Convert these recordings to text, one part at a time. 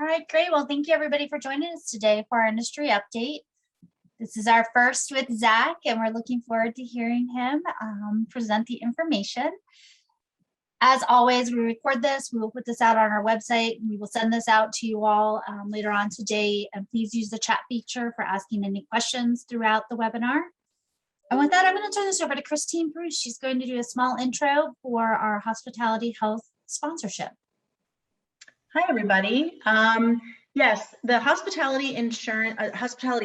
right, great. Well, thank you everybody for joining us today for our industry update. This is our first with Zach, and we're looking forward to hearing him present the information. As always, we record this. We will put this out on our website. We will send this out to you all later on today. And please use the chat feature for asking any questions throughout the webinar. And with that, I'm going to turn this over to Christine Bruce. She's going to do a small intro for our hospitality health sponsorship. Hi, everybody. Yes, the hospitality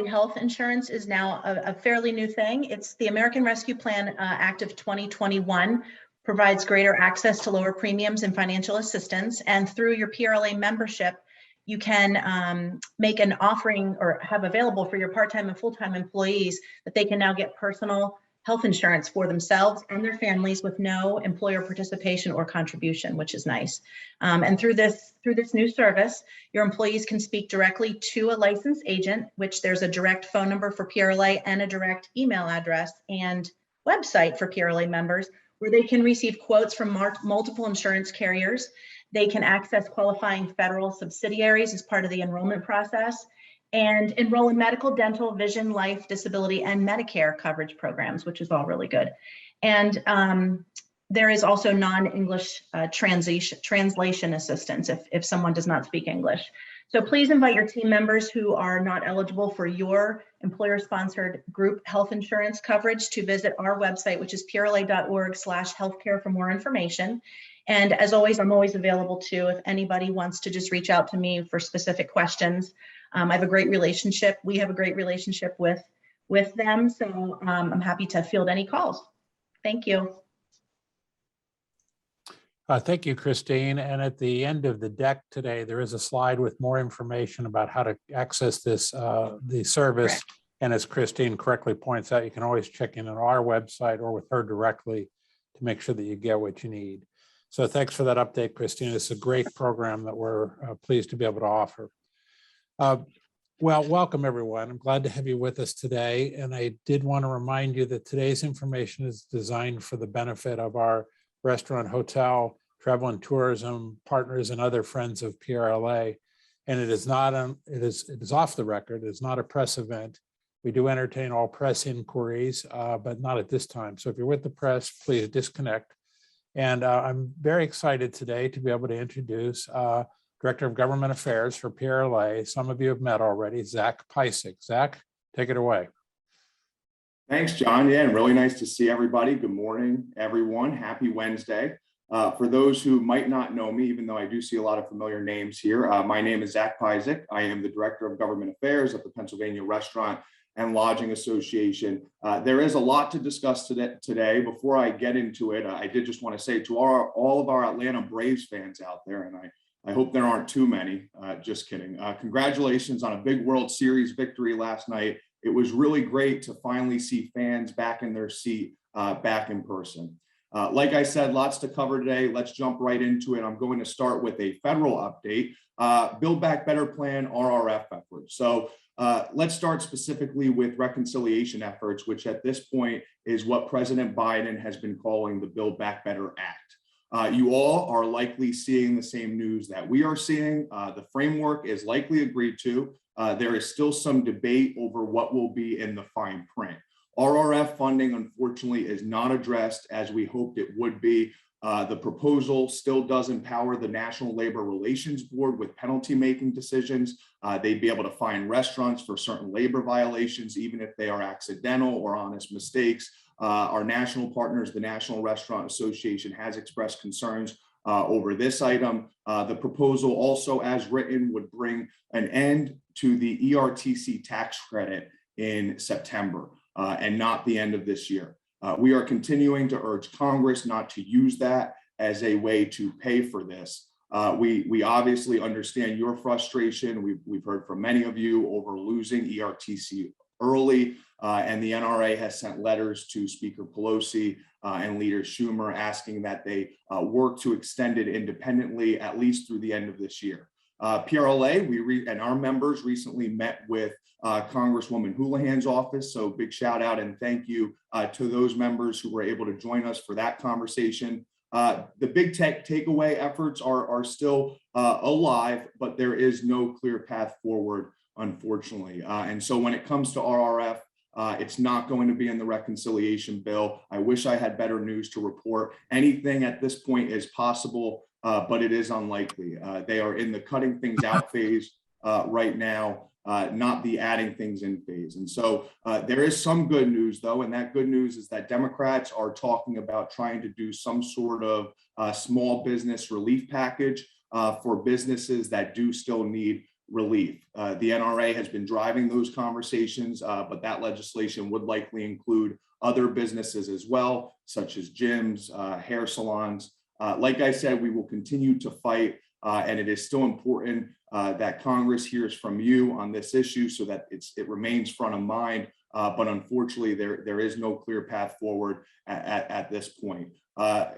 health insurance is now a fairly new thing. It's the American Rescue Plan Act of 2021. Provides greater access to lower premiums and financial assistance. And through your PRLA membership, you can make an offering or have available for your part-time and full-time employees that they can now get personal health insurance for themselves and their families with no employer participation or contribution, which is nice. And through this new service, your employees can speak directly to a licensed agent, which there's a direct phone number for PRLA and a direct email address and website for PRLA members, where they can receive quotes from multiple insurance carriers. They can access qualifying federal subsidiaries as part of the enrollment process and enroll in medical, dental, vision, life, disability, and Medicare coverage programs, which is all really good. And there is also non-English translation assistance if someone does not speak English. So please invite your team members who are not eligible for your employer-sponsored group health insurance coverage to visit our website, which is prla.org/healthcare for more information. And as always, I'm always available too if anybody wants to just reach out to me for specific questions. I have a great relationship. We have a great relationship with them. So I'm happy to field any calls. Thank you. Thank you, Christine. And at the end of the deck today, there is a slide with more information about how to access this the service. Correct. And as Christine correctly points out, you can always check in on our website or with her directly to make sure that you get what you need. So thanks for that update, Christine. It's a great program that we're pleased to be able to offer. Well, welcome everyone. I'm glad to have you with us today. And I did want to remind you that today's information is designed for the benefit of our restaurant, hotel, travel and tourism partners and other friends of PRLA. And it is not, it is off the record. It's not a press event. We do entertain all press inquiries, but not at this time. So if you're with the press, please disconnect. And I'm very excited today to be able to introduce Director of Government Affairs for PRLA. Some of you have met already, Zach Pisick. Zach, take it away. Thanks, John. Yeah, and really nice to see everybody. Good morning, everyone. Happy Wednesday. For those who might not know me, even though I do see a lot of familiar names here, my name is Zach Pisick. I am the Director of Government Affairs at the Pennsylvania Restaurant and Lodging Association. There is a lot to discuss today. Before I get into it, I did just want to say to all of our Atlanta Braves fans out there, and I hope there aren't too many, just kidding. Congratulations on a big World Series victory last night. It was really great to finally see fans back in their seat, back in person. Like I said, lots to cover today. Let's jump right into it. I'm going to start with a federal update, Build Back Better Plan RRF efforts. So let's start specifically with reconciliation efforts, which at this point is what President Biden has been calling the Build Back Better Act. You all are likely seeing the same news that we are seeing. The framework is likely agreed to. There is still some debate over what will be in the fine print. RRF funding, unfortunately, is not addressed as we hoped it would be. The proposal still does empower the National Labor Relations Board with penalty-making decisions. They'd be able to fine restaurants for certain labor violations, even if they are accidental or honest mistakes. Our national partners, the National Restaurant Association, has expressed concerns over this item. The proposal also, as written, would bring an end to the ERTC tax credit in September and not the end of this year. We are continuing to urge Congress not to use that as a way to pay for this. We obviously understand your frustration. We've heard from many of you over losing ERTC early, and the NRA has sent letters to Speaker Pelosi and Leader Schumer asking that they work to extend it independently, at least through the end of this year. PRLA, and our members recently met with Congresswoman Houlihan's office. So big shout out and thank you to those members who were able to join us for that conversation. The big takeaway efforts are still alive, but there is no clear path forward, unfortunately. And so when it comes to RRF, it's not going to be in the reconciliation bill. I wish I had better news to report. Anything at this point is possible, but it is unlikely. They are in the cutting things out phase right now, not the adding things in phase. And so there is some good news, though, and that good news is that Democrats are talking about trying to do some sort of small business relief package for businesses that do still need relief. The NRA has been driving those conversations, but that legislation would likely include other businesses as well, such as gyms, hair salons. Like I said, we will continue to fight, and it is still important that Congress hears from you on this issue so that it remains front of mind. But unfortunately, there is no clear path forward at this point.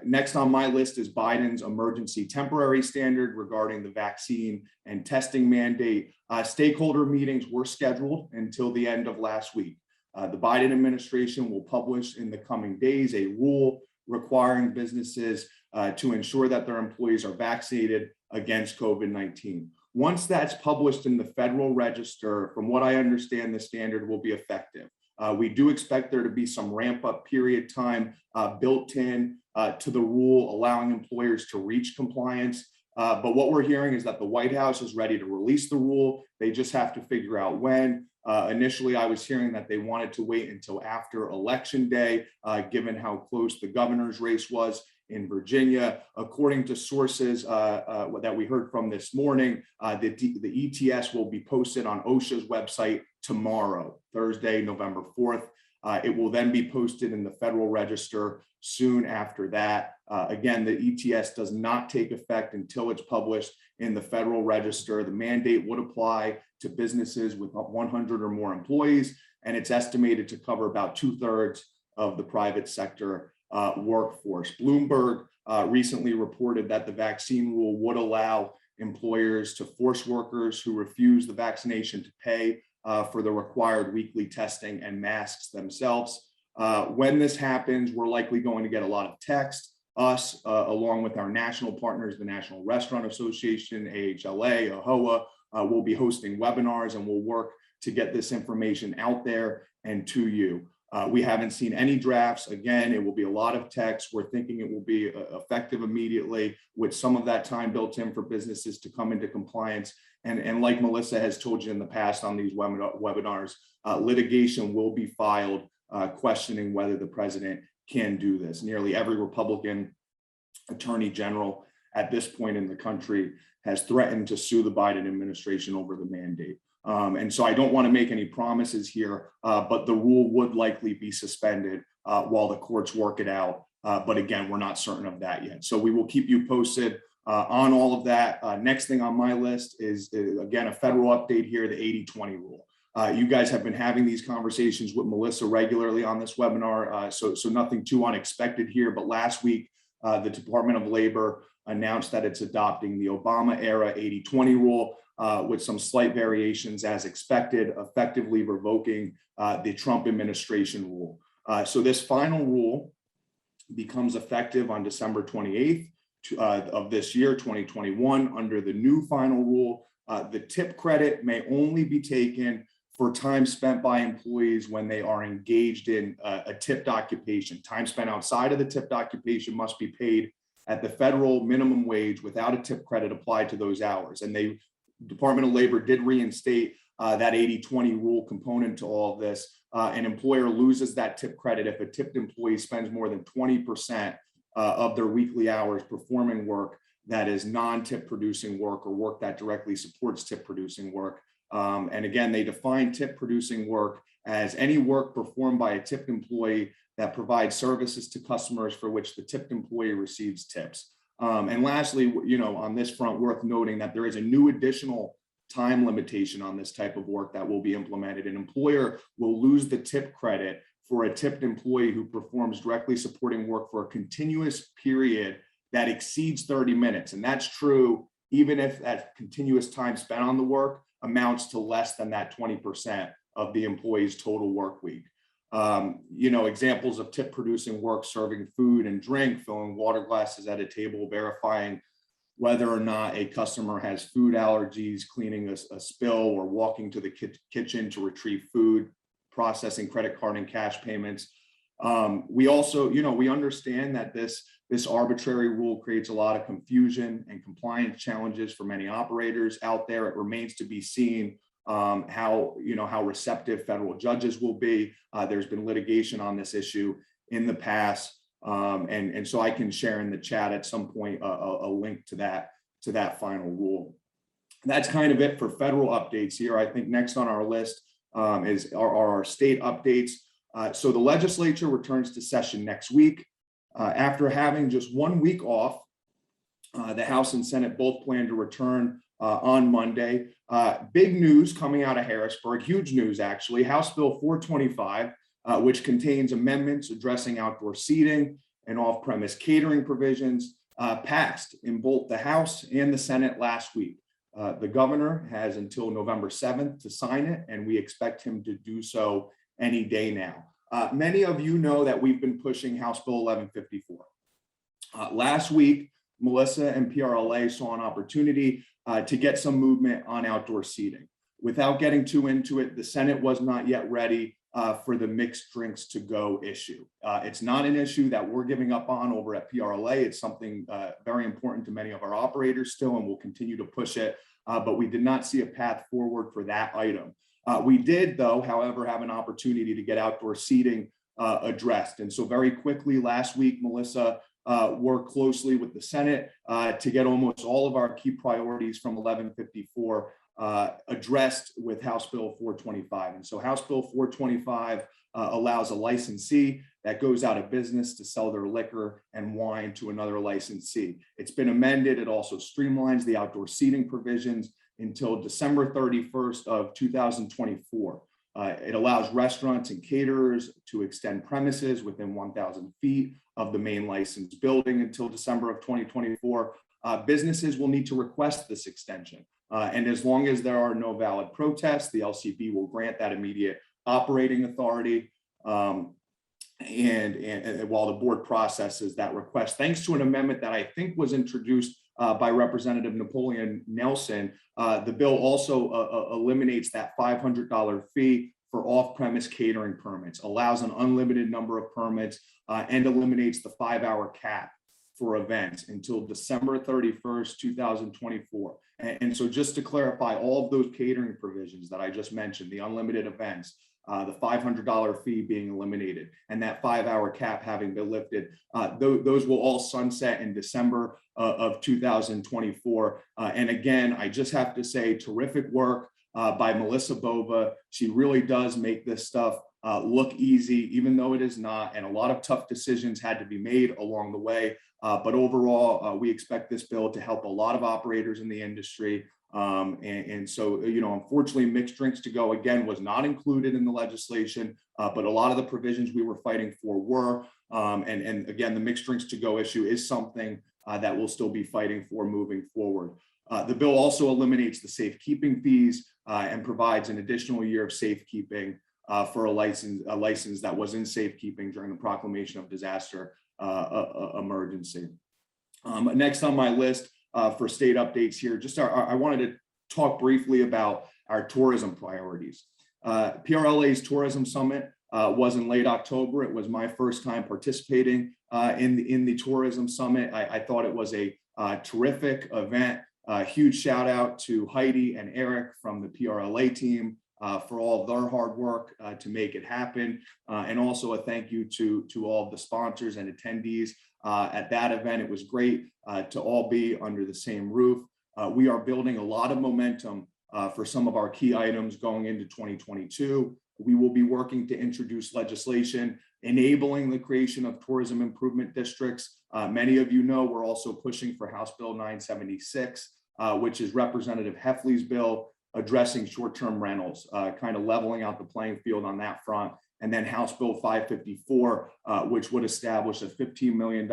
Next on my list is Biden's emergency temporary standard regarding the vaccine and testing mandate. Stakeholder meetings were scheduled until the end of last week. The Biden administration will publish in the coming days a rule requiring businesses to ensure that their employees are vaccinated against COVID-19. Once that's published in the Federal Register, from what I understand, the standard will be effective. We do expect there to be some ramp up period time built in to the rule, allowing employers to reach compliance. But what we're hearing is that the White House is ready to release the rule. They just have to figure out when. Initially, I was hearing that they wanted to wait until after Election Day, given how close the governor's race was in Virginia. According to sources that we heard from this morning, the ETS will be posted on OSHA's website tomorrow, Thursday, November 4th. It will then be posted in the Federal Register soon after that. Again, the ETS does not take effect until it's published in the Federal Register. The mandate would apply to businesses with 100 or more employees, and it's estimated to cover about 2/3 of the private sector workforce. Bloomberg recently reported that the vaccine rule would allow employers to force workers who refuse the vaccination to pay for the required weekly testing and masks themselves. When this happens, we're likely going to get a lot of text. Us, along with our national partners, the National Restaurant Association, AHLA, AHOA, will be hosting webinars, and we'll work to get this information out there and to you. We haven't seen any drafts. Again, it will be a lot of text. We're thinking it will be effective immediately with some of that time built in for businesses to come into compliance. And like Melissa has told you in the past on these webinars, litigation will be filed questioning whether the president can do this. Nearly every Republican attorney general at this point in the country has threatened to sue the Biden administration over the mandate. And so I don't want to make any promises here, but the rule would likely be suspended while the courts work it out. But again, we're not certain of that yet. So we will keep you posted on all of that. Next thing on my list is again, a federal update here, the 80-20 rule. You guys have been having these conversations with Melissa regularly on this webinar, so nothing too unexpected here. But last week, the Department of Labor announced that it's adopting the Obama era 80-20 rule with some slight variations as expected, effectively revoking the Trump administration rule. So this final rule becomes effective on December 28th of this year, 2021. Under the new final rule, the tip credit may only be taken for time spent by employees when they are engaged in a tipped occupation. Time spent outside of the tipped occupation must be paid at the federal minimum wage without a tip credit applied to those hours. And the Department of Labor did reinstate that 80-20 rule component to all of this. An employer loses that tip credit if a tipped employee spends more than 20% of their weekly hours performing work that is non-tip producing work or work that directly supports tip producing work. And again, they define tip producing work as any work performed by a tipped employee that provides services to customers for which the tipped employee receives tips. And lastly, on this front, worth noting that there is a new additional time limitation on this type of work that will be implemented. An employer will lose the tip credit for a tipped employee who performs directly supporting work for a continuous period that exceeds 30 minutes. And that's true even if that continuous time spent on the work amounts to less than that 20% of the employee's total work week. Examples of tip producing work: serving food and drink, filling water glasses at a table, verifying whether or not a customer has food allergies, cleaning a spill, or walking to the kitchen to retrieve food, processing credit card and cash payments. We also, we understand that this arbitrary rule creates a lot of confusion and compliance challenges for many operators out there. It remains to be seen how receptive federal judges will be. There's been litigation on this issue in the past. And so I can share in the chat at some point a link to that final rule. That's kind of it for federal updates here. I think next on our list are our state updates. So the legislature returns to session next week. After having just 1 week off, the House and Senate both plan to return on Monday. Big news coming out of Harrisburg, huge news actually. House Bill 425, which contains amendments addressing outdoor seating and off-premise catering provisions, passed in both the House and the Senate last week. The governor has until November 7th to sign it, and we expect him to do so any day now. Many of you know that we've been pushing House Bill 1154. Last week, Melissa and PRLA saw an opportunity to get some movement on outdoor seating. Without getting too into it, the Senate was not yet ready for the mixed drinks to go issue. It's not an issue that we're giving up on over at PRLA. It's something very important to many of our operators still, and we'll continue to push it, but we did not see a path forward for that item. We did, though, however, have an opportunity to get outdoor seating addressed. And so very quickly last week, Melissa worked closely with the Senate to get almost all of our key priorities from 1154 addressed with House Bill 425. And so House Bill 425 allows a licensee that goes out of business to sell their liquor and wine to another licensee. It's been amended. It also streamlines the outdoor seating provisions until December 31st of 2024. It allows restaurants and caterers to extend premises within 1,000 feet of the main licensed building until December of 2024. Businesses will need to request this extension. And as long as there are no valid protests, the LCB will grant that immediate operating authority. And while the board processes that request, thanks to an amendment that I think was introduced by Representative Napoleon Nelson, the bill also eliminates that $500 fee for off-premise catering permits, allows an unlimited number of permits, and eliminates the 5-hour cap for events until December 31st, 2024. And so just to clarify, all of those catering provisions that I just mentioned, the unlimited events, the $500 fee being eliminated, and that 5-hour cap having been lifted, those will all sunset in December of 2024. And again, I just have to say, terrific work by Melissa Bova. She really does make this stuff look easy, even though it is not, and a lot of tough decisions had to be made along the way. But overall, we expect this bill to help a lot of operators in the industry. And so, unfortunately, mixed drinks to go, again, was not included in the legislation, but a lot of the provisions we were fighting for were. And again, the mixed drinks to go issue is something that we'll still be fighting for moving forward. The bill also eliminates the safekeeping fees and provides an additional year of safekeeping for a license that was in safekeeping during the proclamation of disaster emergency. Next on my list for state updates here, I wanted to talk briefly about our tourism priorities. PRLA's Tourism Summit was in late October. It was my first time participating in the Tourism Summit. I thought it was a terrific event. Huge shout out to Heidi and Eric from the PRLA team for all of their hard work to make it happen. And also a thank you to all of the sponsors and attendees at that event. It was great to all be under the same roof. We are building a lot of momentum for some of our key items going into 2022. We will be working to introduce legislation enabling the creation of tourism improvement districts. Many of you know we're also pushing for House Bill 976, which is Representative Heffley's bill addressing short-term rentals, kind of leveling out the playing field on that front. And then House Bill 554, which would establish a $15 million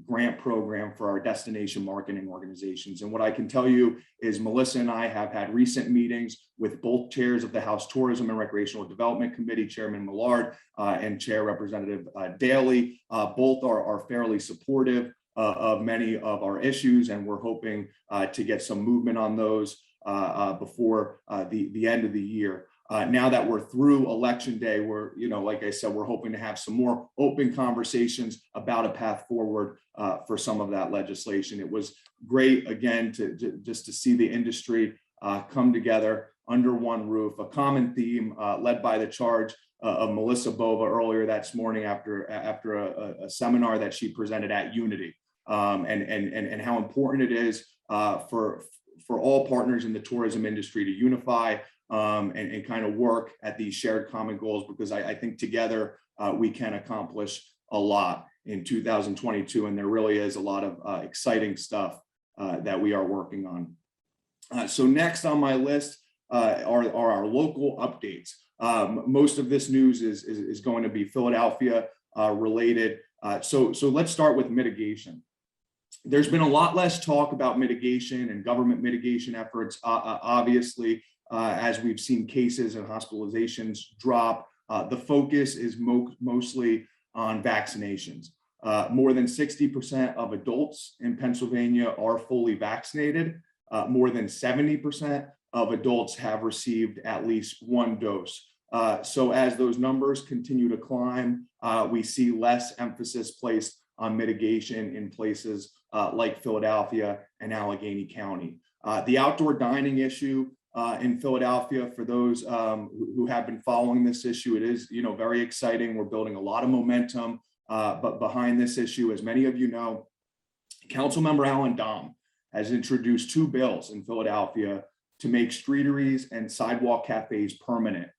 grant program for our destination marketing organizations. And what I can tell you is Melissa and I have had recent meetings with both chairs of the House Tourism and Recreational Development Committee, Chairman Millard and Chair Representative Daly. Both are fairly supportive of many of our issues, and we're hoping to get some movement on those before the end of the year. Now that we're through election day, we're, like I said, we're hoping to have some more open conversations about a path forward for some of that legislation. It was great, again, just to see the industry come together under one roof, a common theme led by the charge of Melissa Bova earlier this morning after a seminar that she presented at Unity, and how important it is for all partners in the tourism industry to unify and kind of work at these shared common goals, because I think together we can accomplish a lot in 2022, and there really is a lot of exciting stuff that we are working on. So next on my list are our local updates. Most of this news is going to be Philadelphia related. So let's start with mitigation. There's been a lot less talk about mitigation and government mitigation efforts, obviously, as we've seen cases and hospitalizations drop. The focus is mostly on vaccinations. More than 60% of adults in Pennsylvania are fully vaccinated. More than 70% of adults have received at least one dose. So as those numbers continue to climb, we see less emphasis placed on mitigation in places like Philadelphia and Allegheny County. The outdoor dining issue in Philadelphia, for those who have been following this issue, it is very exciting. We're building a lot of momentum but behind this issue. As many of you know, Councilmember Alan Dom has introduced 2 bills in Philadelphia to make streeteries and sidewalk cafes permanent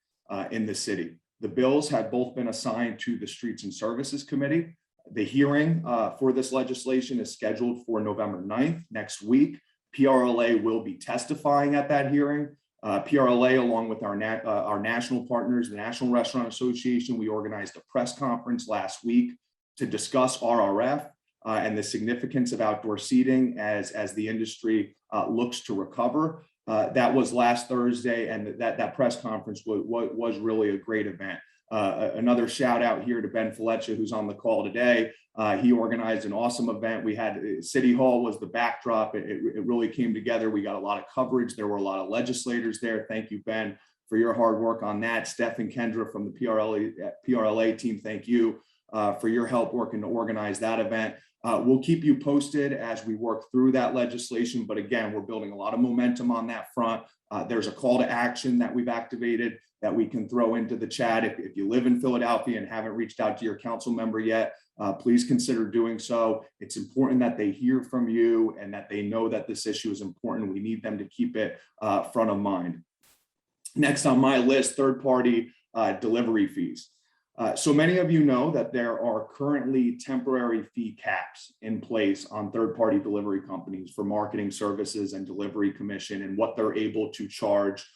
in the city. The bills have both been assigned to the Streets and Services Committee. The hearing for this legislation is scheduled for November 9th, next week. PRLA will be testifying at that hearing. PRLA, along with our national partners, the National Restaurant Association, we organized a press conference last week to discuss RRF and the significance of outdoor seating as the industry looks to recover. That was last Thursday, and that press conference was really a great event. Another shout out here to Ben Fletcher, who's on the call today. He organized an awesome event. We had City Hall was the backdrop. It really came together. We got a lot of coverage. There were a lot of legislators there. Thank you, Ben, for your hard work on that. Steph and Kendra from the PRLA team, thank you for your help working to organize that event. We'll keep you posted as we work through that legislation. But again, we're building a lot of momentum on that front. There's a call to action that we've activated that we can throw into the chat. If you live in Philadelphia and haven't reached out to your council member yet, please consider doing so. It's important that they hear from you and that they know that this issue is important. We need them to keep it front of mind. Next on my list, third-party delivery fees. So many of you know that there are currently temporary fee caps in place on third-party delivery companies for marketing services and delivery commission and what they're able to charge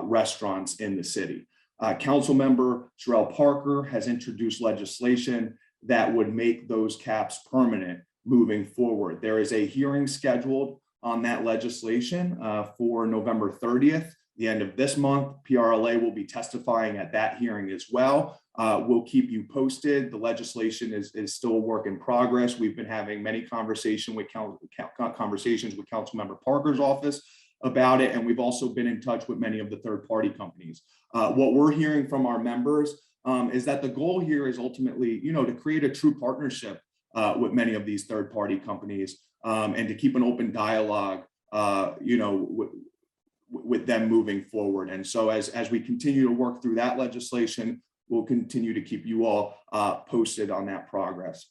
restaurants in the city. Councilmember Sherelle Parker has introduced legislation that would make those caps permanent moving forward. There is a hearing scheduled on that legislation for November 30th, the end of this month. PRLA will be testifying at that hearing as well. We'll keep you posted. The legislation is still a work in progress. We've been having many conversations with Councilmember Parker's office about it, and we've also been in touch with many of the third-party companies. What we're hearing from our members is that the goal here is ultimately, to create a true partnership with many of these third-party companies and to keep an open dialogue, with them moving forward. And so as we continue to work through that legislation, we'll continue to keep you all posted on that progress.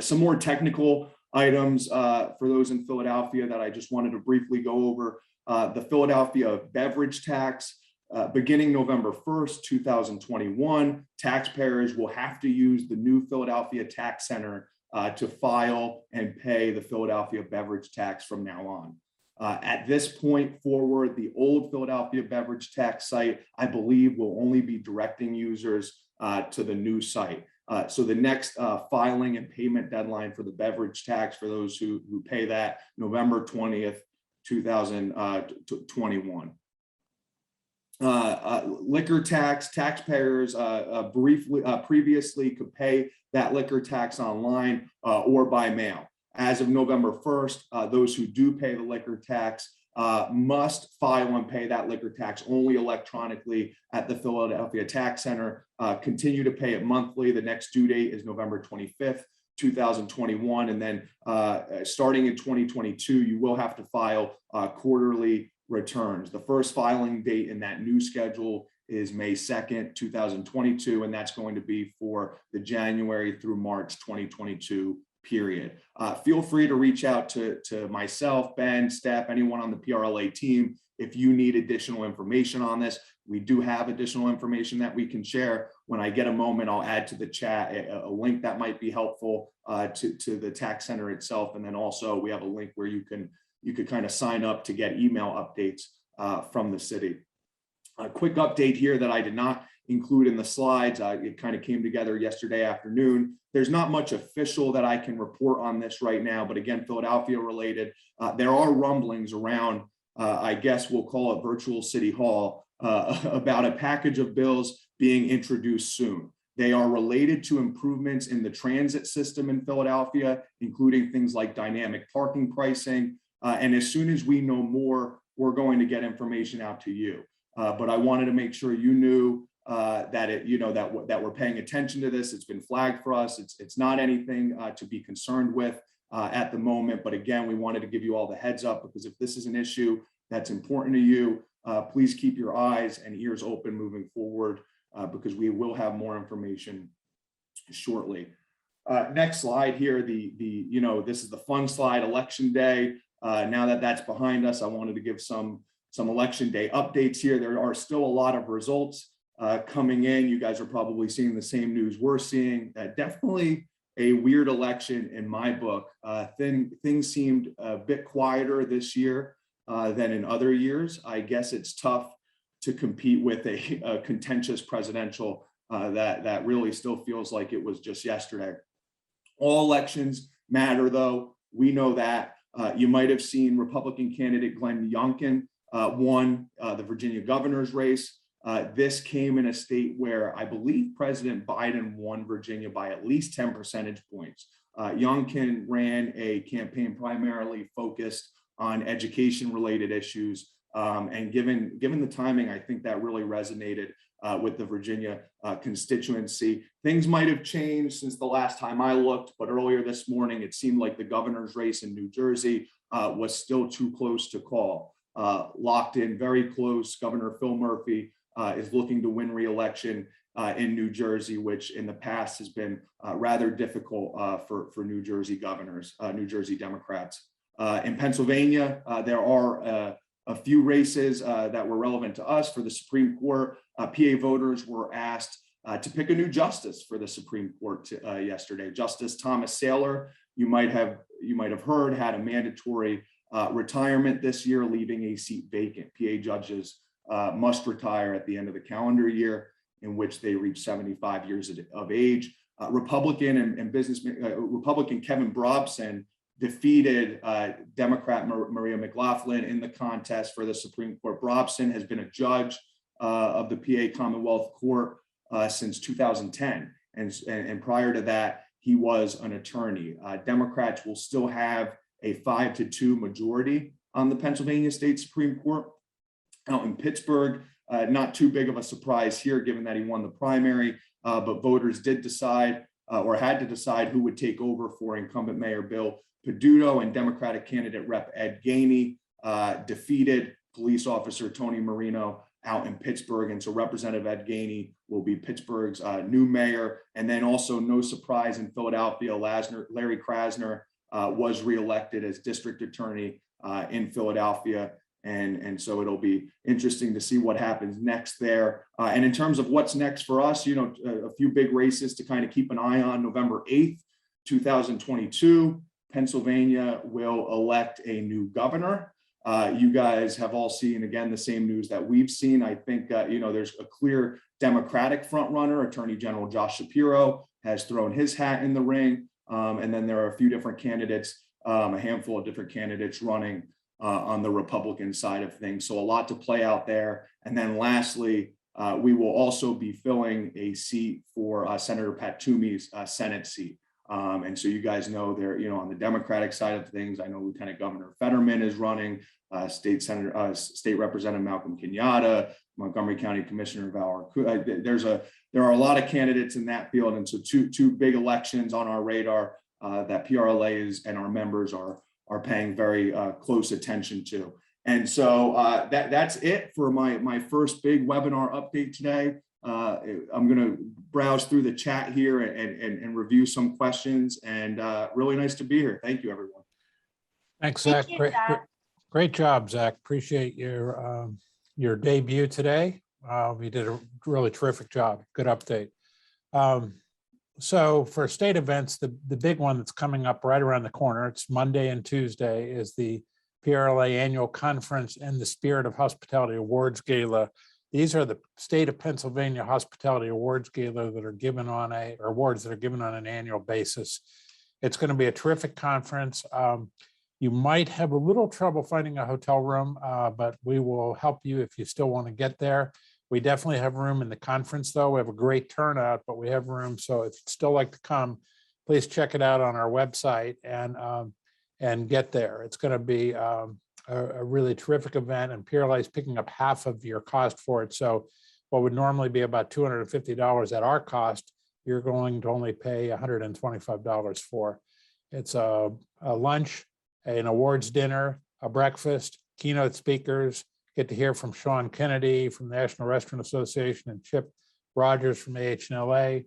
Some more technical items for those in Philadelphia that I just wanted to briefly go over. The Philadelphia beverage tax, beginning November 1st, 2021, taxpayers will have to use the new Philadelphia Tax Center to file and pay the Philadelphia beverage tax from now on. At this point forward, the old Philadelphia beverage tax site, I believe, will only be directing users to the new site. So the next filing and payment deadline for the beverage tax for those who pay that, November 20th, 2021. Liquor tax, taxpayers previously could pay that liquor tax online or by mail. As of November 1st, those who do pay the liquor tax must file and pay that liquor tax only electronically at the Philadelphia Tax Center. Continue to pay it monthly. The next due date is November 25th, 2021. And then starting in 2022, you will have to file quarterly returns. The first filing date in that new schedule is May 2nd, 2022, and that's going to be for the January through March 2022 period. Feel free to reach out to myself, Ben, Steph, anyone on the PRLA team if you need additional information on this. We do have additional information that we can share. When I get a moment, I'll add to the chat a link that might be helpful to the tax center itself. And then also we have a link where you could kind of sign up to get email updates from the city. A quick update here that I did not include in the slides. It kind of came together yesterday afternoon. There's not much official that I can report on this right now, but again, Philadelphia related. There are rumblings around, I guess we'll call it virtual city hall, about a package of bills being introduced soon. They are related to improvements in the transit system in Philadelphia, including things like dynamic parking pricing. And as soon as we know more, we're going to get information out to you. But I wanted to make sure you knew that we're paying attention to this. It's been flagged for us. It's not anything to be concerned with at the moment. But again, we wanted to give you all the heads up, because if this is an issue that's important to you, please keep your eyes and ears open moving forward, because we will have more information shortly. Next slide here. This is the fun slide, election day. Now that that's behind us, I wanted to give some election day updates here. There are still a lot of results coming in. You guys are probably seeing the same news we're seeing. Definitely a weird election in my book. Things seemed a bit quieter this year than in other years. I guess it's tough to compete with a contentious presidential that really still feels like it was just yesterday. All elections matter, though. We know that. You might have seen Republican candidate Glenn Youngkin won the Virginia governor's race. This came in a state where I believe President Biden won Virginia by at least 10 percentage points. Youngkin ran a campaign primarily focused on education-related issues. And given the timing, I think that really resonated with the Virginia constituency. Things might have changed since the last time I looked, but earlier this morning, it seemed like the governor's race in New Jersey was still too close to call. Locked in very close. Governor Phil Murphy is looking to win re-election in New Jersey, which in the past has been rather difficult for New Jersey governors, New Jersey Democrats. In Pennsylvania, there are a few races that were relevant to us for the Supreme Court. PA voters were asked to pick a new justice for the Supreme Court yesterday. Justice Thomas Saylor, you might have heard, had a mandatory retirement this year, leaving a seat vacant. PA judges must retire at the end of the calendar year in which they reach 75 years of age. Republican Kevin Brobson defeated Democrat Maria McLaughlin in the contest for the Supreme Court. Brobson has been a judge of the PA Commonwealth Court since 2010. And prior to that, he was an attorney. Democrats will still have a 5-2 majority on the Pennsylvania State Supreme Court. Out in Pittsburgh, not too big of a surprise here, given that he won the primary, but voters did decide or had to decide who would take over for incumbent Mayor Bill Peduto, and Democratic candidate Rep. Ed Gainey defeated police officer Tony Marino out in Pittsburgh. And so Representative Ed Gainey will be Pittsburgh's new mayor. And then also, no surprise, in Philadelphia, Larry Krasner was reelected as district attorney in Philadelphia. And so it'll be interesting to see what happens next there. And in terms of what's next for us, a few big races to kind of keep an eye on. November 8th, 2022, Pennsylvania will elect a new governor. You guys have all seen, again, the same news that we've seen. I think, there's a clear Democratic front runner. Attorney General Josh Shapiro has thrown his hat in the ring. And then there are a few different candidates, a handful of different candidates running on the Republican side of things. So a lot to play out there. And then lastly, we will also be filling a seat for Senator Pat Toomey's Senate seat. And so you guys know they're, on the Democratic side of things, I know Lieutenant Governor Fetterman is running, State Representative Malcolm Kenyatta, Montgomery County Commissioner Val. There are a lot of candidates in that field, and so two big elections on our radar that PRLA is and our members are paying very close attention to. And so that's it for my first big webinar update today. I'm going to browse through the chat here and review some questions, and really nice to be here. Thank you, everyone. Thanks, Thank Zach. you, Zach. Great job, Zach. Appreciate your debut today. You did a really terrific job. Good update. So for state events, the big one that's coming up right around the corner, it's Monday and Tuesday, is the PRLA Annual Conference and the Spirit of Hospitality Awards Gala. These are the state of Pennsylvania Hospitality Awards Gala that are given on awards that are given on an annual basis. It's going to be a terrific conference. You might have a little trouble finding a hotel room, but we will help you if you still want to get there. We definitely have room in the conference, though. We have a great turnout, but we have room. So if you'd still like to come, please check it out on our website and get there. It's going to be a really terrific event, and PRLA is picking up half of your cost for it. So what would normally be about $250 at our cost, you're going to only pay $125 for. It's a lunch, an awards dinner, a breakfast, keynote speakers, get to hear from Sean Kennedy from the National Restaurant Association and Chip Rogers from AHLA,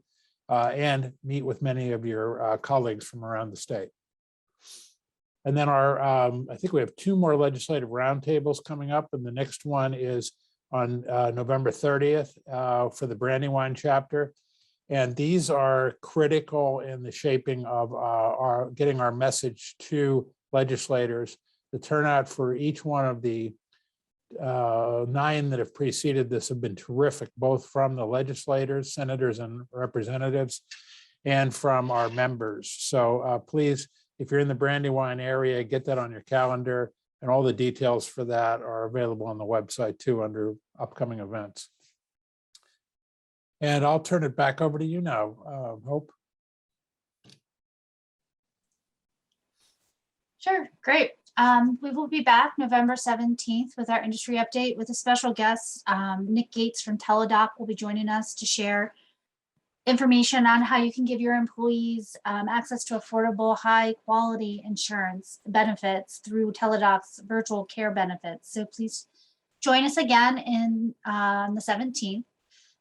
and meet with many of your colleagues from around the state. And then I think we have 2 more legislative roundtables coming up, and the next one is on November 30th for the Brandywine chapter. And these are critical in the shaping of getting our message to legislators. The turnout for each one of the 9 that have preceded this have been terrific, both from the legislators, senators, and representatives, and from our members. So please, if you're in the Brandywine area, get that on your calendar, and all the details for that are available on the website too under upcoming events. And I'll turn it back over to you now, Hope. Sure, great. We will be back November 17th with our industry update with a special guest. Nick Gates from Teladoc will be joining us to share information on how you can give your employees access to affordable, high quality insurance benefits through Teladoc's virtual care benefits. So please join us again on the 17th.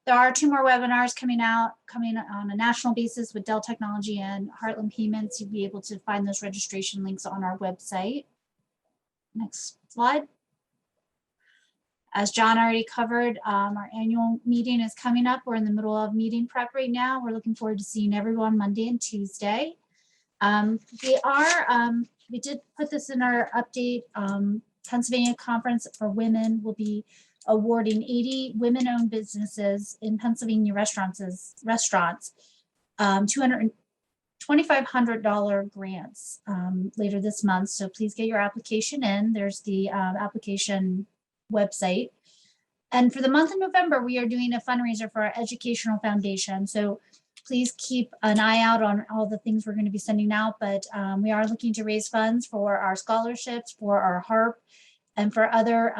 There are 2 more webinars coming on a national basis with Dell Technology and Heartland Payments. You'll be able to find those registration links on our website. Next slide. As John already covered, our annual meeting is coming up. We're in the middle of meeting prep right now. We're looking forward to seeing everyone Monday and Tuesday. We did put this in our update. Pennsylvania Conference for Women will be awarding 80 women-owned businesses in Pennsylvania restaurants $2,500 grants later this month. So please get your application in. There's the application website. And for the month of November, we are doing a fundraiser for our educational foundation. So please keep an eye out on all the things we're going to be sending out. But we are looking to raise funds for our scholarships, for our HARP, and for other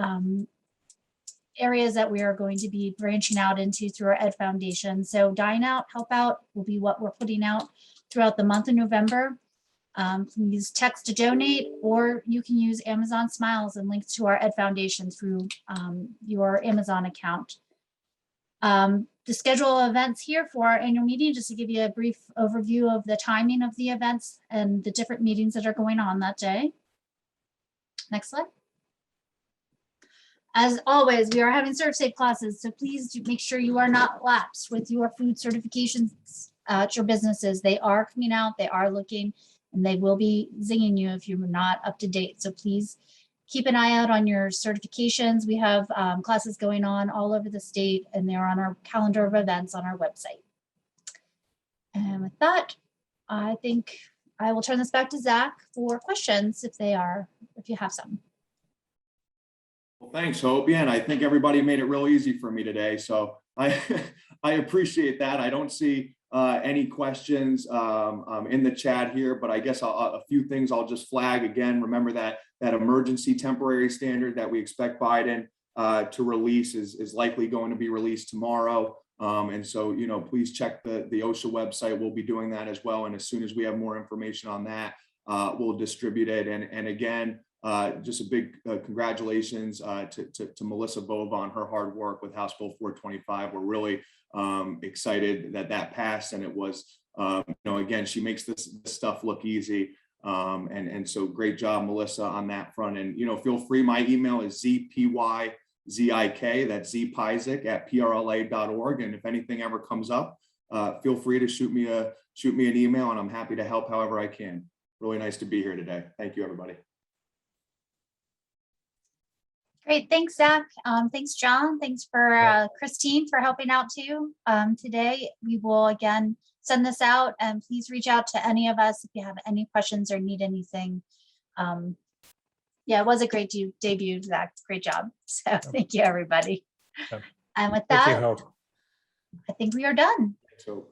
areas that we are going to be branching out into through our Ed Foundation. So Dine Out, Help Out will be what we're putting out throughout the month of November. You can use text to donate, or you can use Amazon Smiles and links to our Ed Foundation through your Amazon account. The schedule of events here for our annual meeting, just to give you a brief overview of the timing of the events and the different meetings that are going on that day. Next slide. As always, we are having ServSafe classes, so please do make sure you are not lapsed with your food certifications at your businesses. They are coming out, they are looking, and they will be zinging you if you're not up to date. So please keep an eye out on your certifications. We have classes going on all over the state, and they're on our calendar of events on our website. And with that, I think I will turn this back to Zach for questions if you have some. Well, thanks, Hope. Yeah, and I think everybody made it real easy for me today. So I appreciate that. I don't see any questions in the chat here, but I guess a few things I'll just flag again. Remember that emergency temporary standard that we expect Biden to release is likely going to be released tomorrow. And so, please check the OSHA website. We'll be doing that as well. And as soon as we have more information on that, we'll distribute it. And again, just a big congratulations to Melissa Bova on her hard work with House Bill 425. We're really excited that passed, and it was, again, she makes this stuff look easy. And so great job, Melissa, on that front. And, feel free, my email is zpyzik, that's zpyzik@prla.org. And if anything ever comes up, feel free to shoot me an email, and I'm happy to help however I can. Really nice to be here today. Thank you, everybody. Great, thanks, Zach. Thanks, John. Thanks for Christine for helping out too. Today, we will again send this out, and please reach out to any of us if you have any questions or need anything. Yeah, it was a great debut, Zach. Great job. So thank you, everybody. Yep. And with Thank you, that, Hope. I think we are done. So.